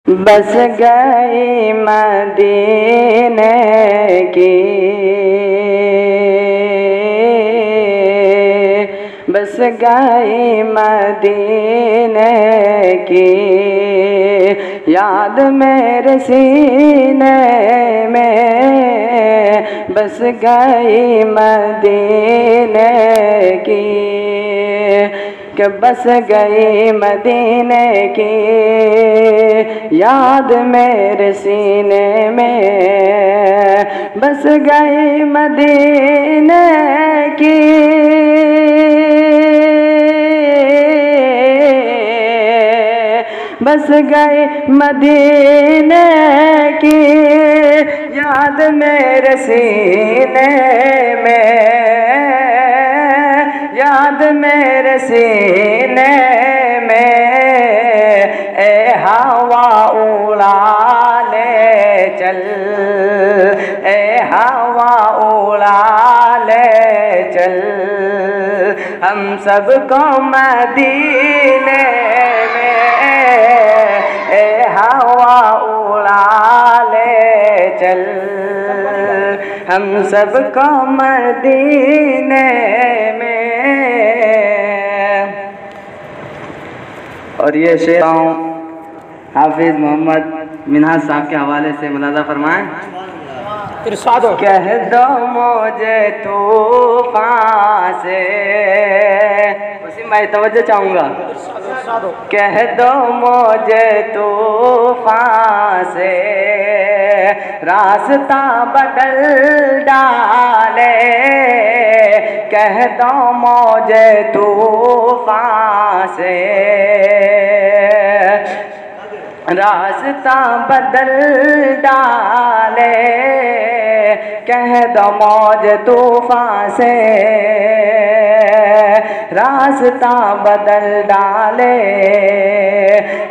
बस गई मदीने की, बस गई मदीने की याद मेरे सीने में, बस गई मदीने की, कि बस गई मदीने की याद मेरे सीने में, बस गई मदीने की, बस गई मदीने की याद मेरे सीने में, याद मेरे सीने में। ए हवा उड़ा ले चल, ए हवा उड़ा ले चल, हम सबको मदीने में, ए हवा उड़ा ले चल, हम सबको मदीने में। और ये शेर हाफिज मोहम्मद मिन्हाज साहब के हवाले से मुलाजा फरमाएं। कह दो मुझे तूफान से, उसी मैं तवज्जो चाहूँगा, कह दो मुझे तूफान से रास्ता बदल डाले, कह दो मुझे तूफान से रास्ता बदल डाले, कह दो मौज तूफान से रास्ता बदल डाले,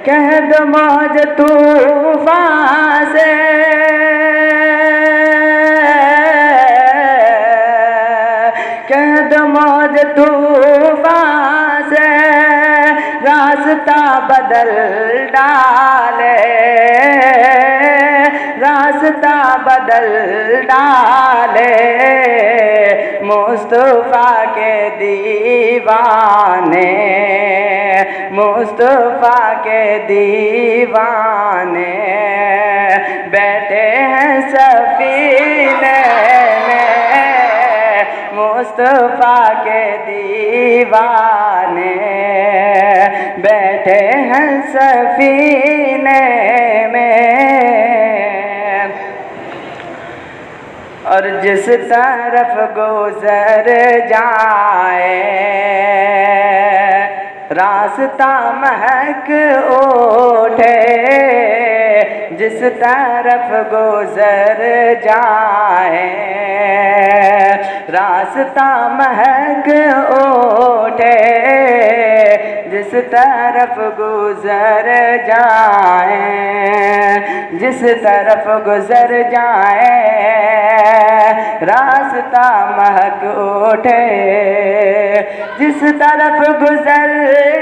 कह दो मौज तूफान से, कह दो मौज तूफान से रास्ता बदल डाले, रास्ता बदल डाले, मुस्तफा के दीवाने, मुस्तफा के दीवाने बैठे हैं सफीने में, मुस्तफा के दीवाने बैठे हैं सफीने में। और जिस तरफ गुजर जाए रास्ता महक उठे, जिस तरफ गुजर जाए रास्ता महक उठे, जिस तरफ गुजर जाए, जिस तरफ गुजर जाए रास्ता महक उठे, जिस तरफ गुजर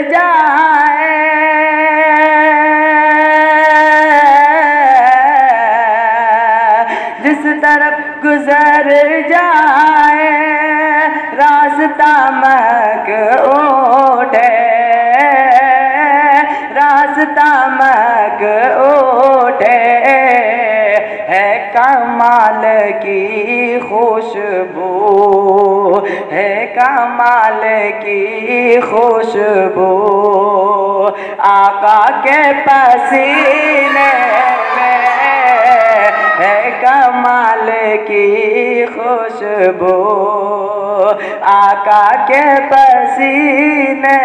जाए, जिस तरफ गुजर जाए रास्ता महक उठे, रास्ता महक उठे, है कमाल की खुशबू, है कमाल की खुशबू आका के पसीने में, है कमाल की खुशबू आका के पसीने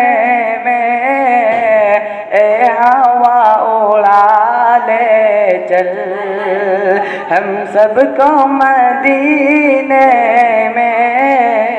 में। ए हवा उड़ा ले चल, हम सबको मदीने में।